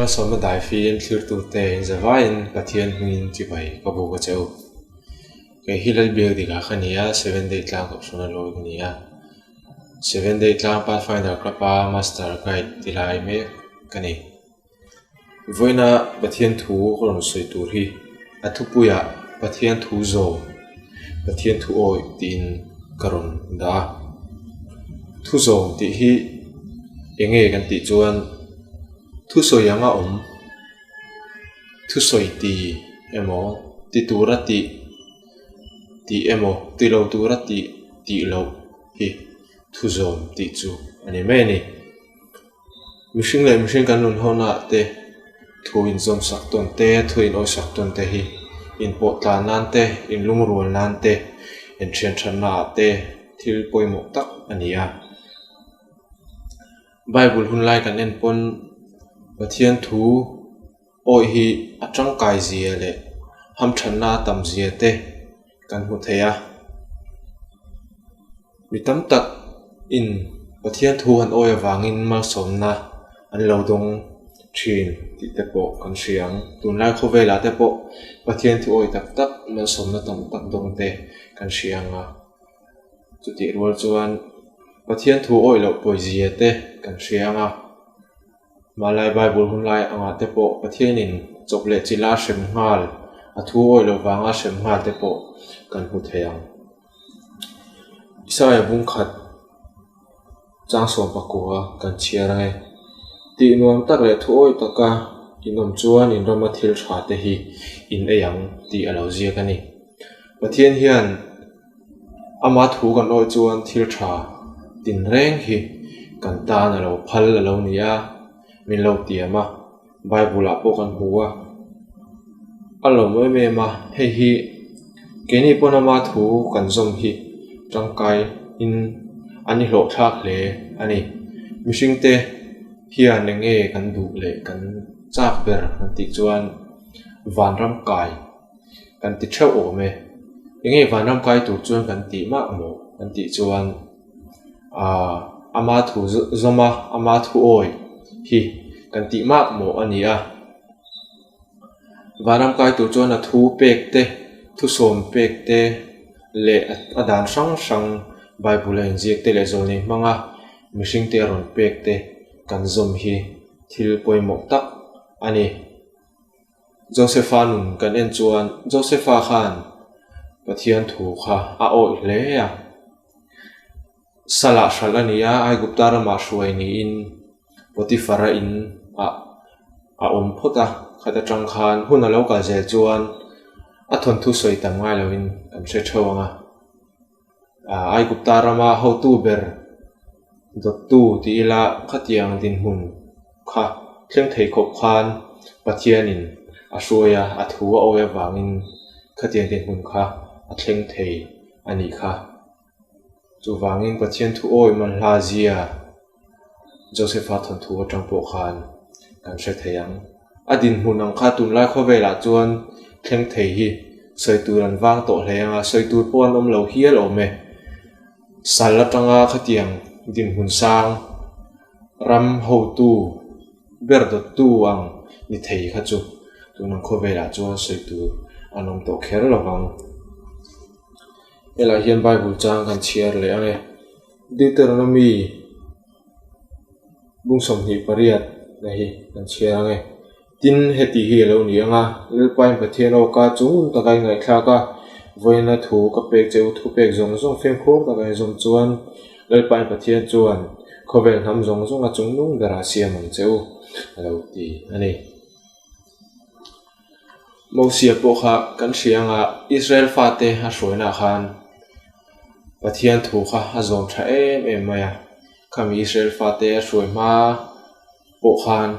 Soma dai fi in thlir tu te in zavain pathian hmingin chi bai ka bu ka cheu ke hilal biak dikha khania 7 day tlang ko sona loi khania 7 day tlang pathfinder krapa master guide tilai me kani voina pathian thu ron soi tur hi athupuya pathian thu zo pathian thu oi tin karon da thu zo ti hi enge kan ti chuan thu soi anga thu soi ti emo ti tura ti emo ti lo tura ti lo hi thu zom ti chu ani me ni mishing kan nun hona te thu in zom sak ton te thu in oi sak ton te hi in po tla nan te in lungrul nan te in chen than na te thil poimo tak ania Bible hun lai kan en pon pathian thu oi hi atang kai zia le ham thanna tam zia te kan hu theya mitam tak in pathian thu han oi awangin mal somna an lo dong thin ti te po kan siang tun lai kho vela te po pathian thu oi tak tak mal somna tam tak dong te kan sianga chuti rual chuan pathian thu oi lo poi zia te kan sianga Malay Bible hun lai anga te po pathianin chople chila shem ngal athu oi lo wanga shem ngal te po kan hu theyang Isaya bung khat chang som pakua kan chiara nge ti nuam tak le thu oi taka inom chuan in rama thil tha te hi in eyang ti alo zia kani pathian hian ama thu kan oi chuan thil tha tin reng hi kan tan alo phal alo nia min lo tiama Bible a po kan huwa alo me ma hei hi keni ponama thu kan zom hi tangkai in ani hlo thak le ani mishing te hian nge kan du le kan chak ber kan ti chuan van ram kai kan ti thau o me nge van ram kai tu chuan kan ti ma mo kan ti chuan ama thu zoma ama thu oi hi kan ti ma mo ania vanam kai tu chuan a thu pek te thu som pek te le adan sang Bible in ziak te le zoni manga mishing te ron pek te kan zom hi thil poimo tak ani Josephanun kan en chuan Josepha khan pathian thu kha a oi hle ya sala shalania ai guptara ma shuai ni in Potifara in a phota khata tang khan hun alo ka zel chuan a thon thu soi tam ngai lovin kan se thawanga ai guptara ma ho tu ber dot tu ti la khatiang din hun kha thleng thei khop khan pathianin a shuaya a thu a oya wangin khatiang din hun kha a thleng thei ani kha chu wangin pathian thu oi man hla zia Josepha thon thu atang po khan kan se theyang adin hunang kha tun lai kho vela chuan thleng thei hi soi turan wang to hleanga soi tur pon om lo hial o me salatanga khatiang din hun sang ram ho tu ber dot tu ang ni thei kha chu tunang kho vela chuan soi tur anom to kher lawang ela hian Bible chang kan chiar le ange Deuteronomy bung som hi pariat nahi kan chiar ange tin heti hi lo ni anga lilpain pathian o ka chung ta kai ngai thla ka voina thu ka pek cheu thu pek zong fem khok ta kai zong chuan lilpain pathian chuan khovel nam zong a chung nung dara siam ang cheu lo ti ani Mosia po kha kan sianga Israel fa te a hroina khan pathian thu kha a zom tha em maya khami Israel fa te a hroi ma po khan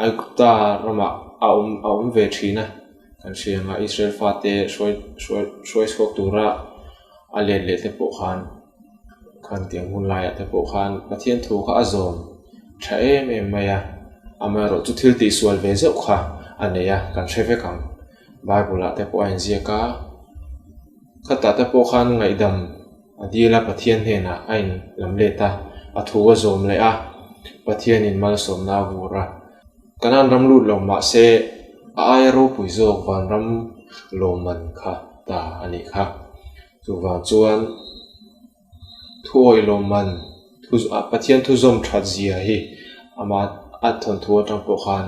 ai gupta rama a ve thina kan sianga Israel fa te hroi sok tura a le te po khan tiang hun lai te po khan pathian thu kha a zom tha em maya amaro chu thil ti sual ve zeu kha aneya kan theve kam Bible te po an ziaka khata te po khan ngai dam adila pathian hena ain lamleta a thu a zom le a Pathian in mal som na hura kanan ram lut lo ma se ai ro pui zo van ram lo man kha ta ani kha chu wa chuan thuai lo man thu pathian thu zom that zia hi ama a thon thu atang po khan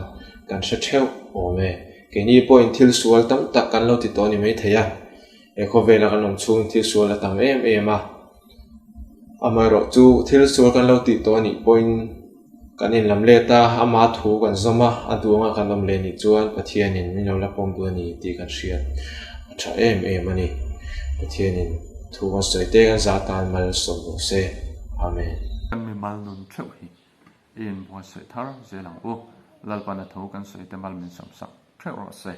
kan sha theu o me ke ni point thil sual tam tak kan lo ti to ni mai theya e kho vela kan om chung thil sual tam em a ama ro chu thil sual kan lo ti to ni point kan in lam le ta ama thu kan zoma aduanga kan lam le ni chuan pathian in min lo la pom du ni ti kan hriat tha em ani pathian in thu wa soi te kan za tan mal som lo se amen kan mi mal nun theu hi in bo soi thar zelang u lalpana tho kan soi te mal min sam sak theu ro se